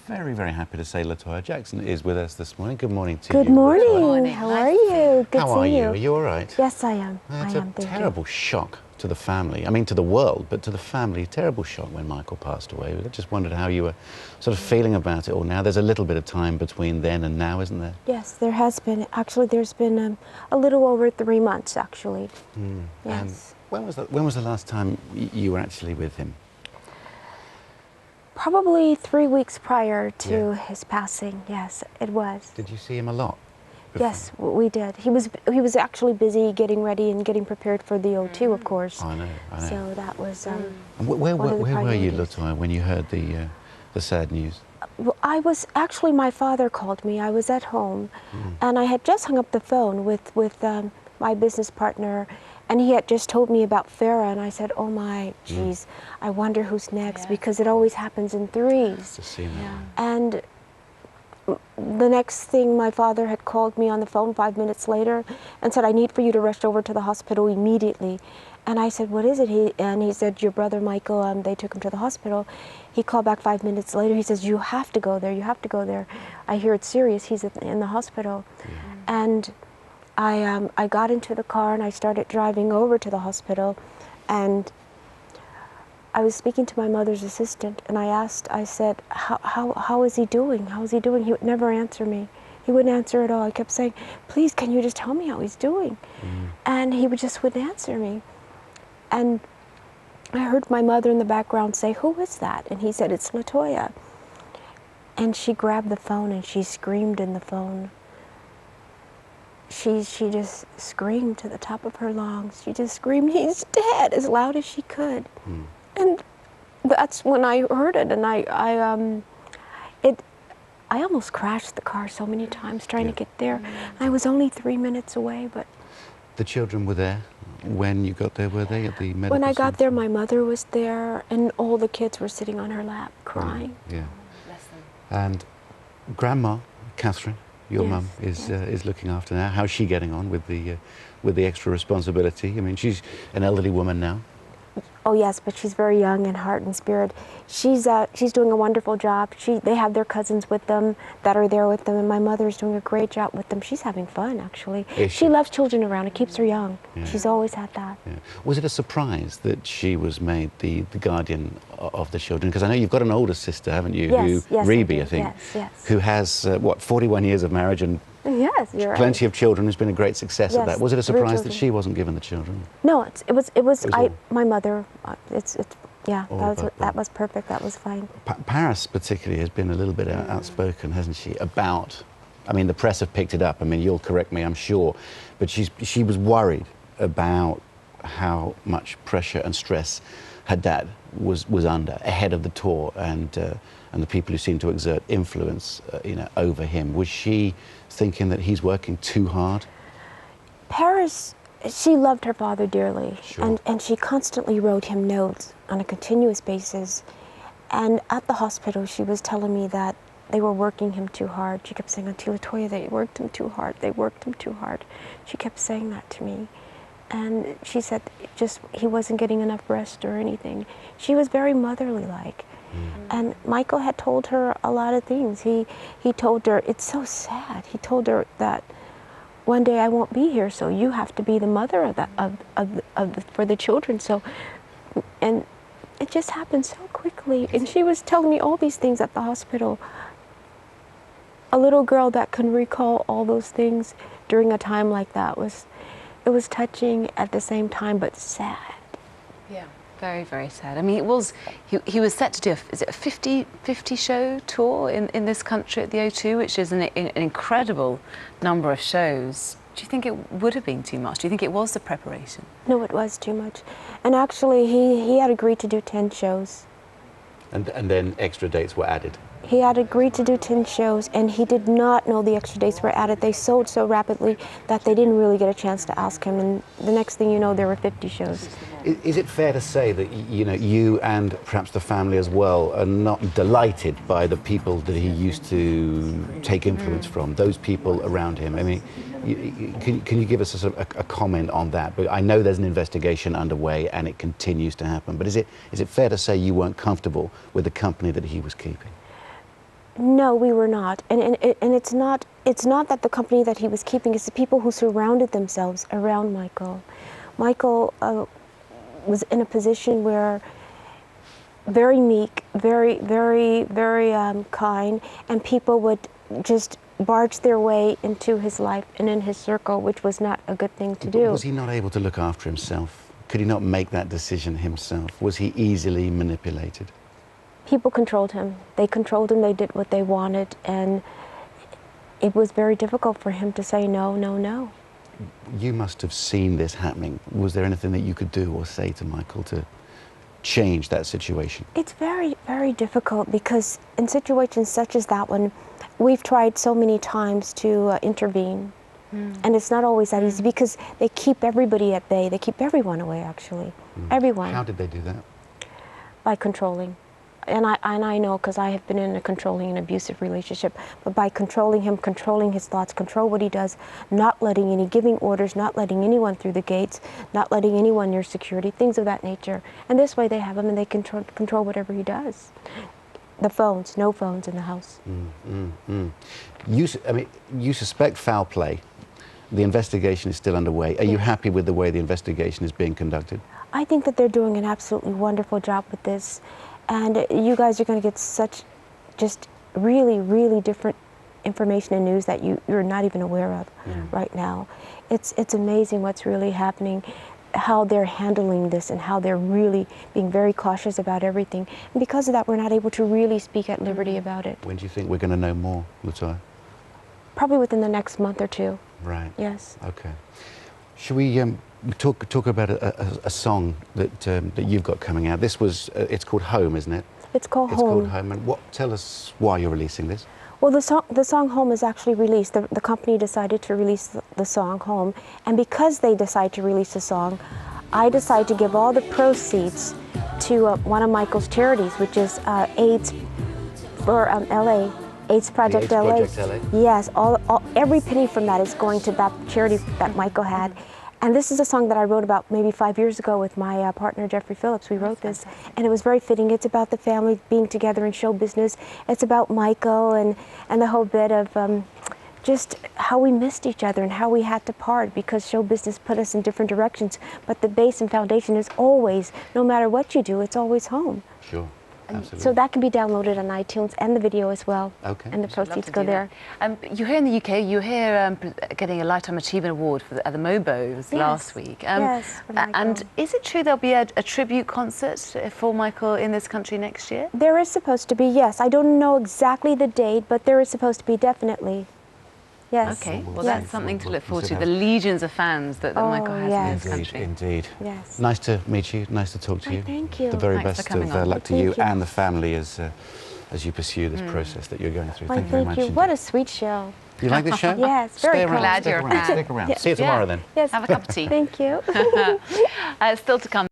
very, very happy to say Toya Jackson is with us this morning. Good morning to you. Good morning. Good morning. How are you? Good How are you. Are you all right? Yes, I am. It's I am. a terrible shock to the family. I mean, to the world, but to the family, terrible shock when Michael passed away. I just wondered how you were sort of feeling about it all now. There's a little bit of time between then and now, isn't there? Yes, there has been. Actually, there's been a little over 3 months, actually. Yes. And when was the last time you were actually with him? Probably 3 weeks prior to his passing. Yes, it was. Did you see him a lot before? Yes, we did. He was actually busy getting ready and getting prepared for the O2, of course. I know. So that was. And where were you, Toya, when you heard the sad news? Well, actually, my father called me. I was at home, and I had just hung up the phone with my business partner, and he had just told me about Farah, and I said, oh my, geez, I wonder who's next, because it always happens in threes. To see that. And the next thing, my father had called me on the phone 5 minutes later and said, I need for you to rush over to the hospital immediately. And I said, what is it? He said, your brother Michael, they took him to the hospital. He called back 5 minutes later. He says, you have to go there. You have to go there. I hear it's serious. He's in the hospital. And I got into the car and I started driving over to the hospital, and I was speaking to my mother's assistant, and I said, how is he doing? How is he doing? He would never answer me. He wouldn't answer at all. I kept saying, please, can you just tell me how he's doing? And he just wouldn't answer me. And I heard my mother in the background say, who is that? And he said, it's Toya. And she grabbed the phone and she screamed in the phone. She just screamed to the top of her lungs. She just screamed, he's dead, as loud as she could. And that's when I heard it, and I almost crashed the car so many times trying to get there. I was only 3 minutes away, but... The children were there when you got there, were they, at the medical When I got center? there, my mother was there, and all the kids were sitting on her lap, crying. Yeah. And Grandma, Catherine, your mum, is looking after now. How's she getting on with the extra responsibility? I mean, she's an elderly woman now. Oh yes, but she's very young in heart and spirit. She's doing a wonderful job. They have their cousins with them that are there with them, and my mother's doing a great job with them. She's having fun, actually. She loves children around. It keeps her young. She's always had that. Was it a surprise that she was made the guardian of the children? Because I know you've got an older sister, haven't you? Yes, Rebe, I think. Yes. Who has, 41 years of marriage and plenty of children, has been a great success at that. Was it a surprise that she wasn't given the children? No, my mother, that was perfect, that was fine. Paris particularly has been a little bit outspoken, hasn't she, about, I mean, the press have picked it up, I mean, you'll correct me, I'm sure, but she was worried about how much pressure and stress her dad was under ahead of the tour, and the people who seem to exert influence over him. Was she thinking that he's working too hard? Paris, she loved her father dearly, and she constantly wrote him notes on a continuous basis. And at the hospital, she was telling me that they were working him too hard. She kept saying, Auntie Toya, they worked him too hard. They worked him too hard. She kept saying that to me. And she said he wasn't getting enough rest or anything. She was very motherly-like. And Michael had told her a lot of things. He told her, it's so sad, he told her that one day I won't be here, so you have to be the mother for the children. So, and it just happened so quickly. And she was telling me all these things at the hospital. A little girl that can recall all those things during a time like that it was touching at the same time, but sad. Yeah. Very, very sad. I mean, he was set to do a 50 show tour in this country at the O2, which is an incredible number of shows. Do you think it would have been too much? Do you think it was the preparation? No, it was too much. And actually, he had agreed to do 10 shows. And then extra dates were added? He had agreed to do 10 shows, and he did not know the extra dates were added. They sold so rapidly that they didn't really get a chance to ask him, and the next thing you know, there were 50 shows. Is it fair to say that you and perhaps the family as well are not delighted by the people that he used to take influence from, those people around him? I mean, can you give us a comment on that? But I know there's an investigation underway and it continues to happen, but is it fair to say you weren't comfortable with the company that he was keeping? No, we were not, and it's not. It's not that the company that he was keeping; it's the people who surrounded themselves around Michael. Michael was in a position where very meek, very kind, and people would just barge their way into his life and in his circle, which was not a good thing to But do. was he not able to look after himself? Could he not make that decision himself? Was he easily manipulated? People controlled him. They controlled him. They did what they wanted, and it was very difficult for him to say no, no, no. You must have seen this happening. Was there anything that you could do or say to Michael to change that situation? It's very difficult because in situations such as that one, we've tried so many times to intervene. And it's not always that easy because they keep everybody at bay. They keep everyone away, actually. Everyone. How did they do that? By controlling. And I know because I have been in a controlling and abusive relationship, but by controlling him, controlling his thoughts, control what he does, not letting any, giving orders, not letting anyone through the gates, not letting anyone near security, things of that nature. And this way they have him and they control whatever he does. The phones, no phones in the house. You suspect foul play. The investigation is still underway. Are you happy with the way the investigation is being conducted? I think that they're doing an absolutely wonderful job with this. And you guys are going to get such just really different information and news that you're not even aware of right now. It's amazing what's really happening, how they're handling this and how they're really being very cautious about everything. And because of that, we're not able to really speak at liberty about it. When do you think we're going to know more, Latoya? Probably within the next month or two. Right. Yes. Okay. Should we talk about a song that you've got coming out? This was it's called Home, isn't it? It's called Home. It's called Home. And tell us why you're releasing this. Well, the song Home is actually released. The company decided to release the song Home, and because they decide to release the song, I decide to give all the proceeds to one of Michael's charities, which is AIDS for LA. AIDS Project LA. Yes, every penny from that is going to that charity that Michael had. And this is a song that I wrote about maybe 5 years ago with my partner, Jeffrey Phillips. We wrote this, and it was very fitting. It's about the family being together in show business. It's about Michael and the whole bit of just how we missed each other and how we had to part because show business put us in different directions. But the base and foundation is always, no matter what you do, it's always home. Sure. Absolutely. So that can be downloaded on iTunes and the video as well. Okay. And the proceeds go there. You're here in the UK. You're here getting a Lifetime Achievement Award at the Mobos last week. Yes. And is it true there'll be a tribute concert for Michael in this country next year? There is supposed to be, yes. I don't know exactly the date, but there is supposed to be, definitely. Yes. Okay, well, yes. that's something to look forward to. The legions of fans that Michael has in this country. Indeed. Yes. Nice to meet you. Nice to talk to you. Thank you. The very Thanks for best coming of on. luck to you and the family as you pursue this process that you're going through. Thank you very much. Thank you. What a sweet show. You like this show? Yes, very cool. Glad you're a fan. Stick around. See you tomorrow then. Yes. Have a cup of tea. Thank you. Still to come.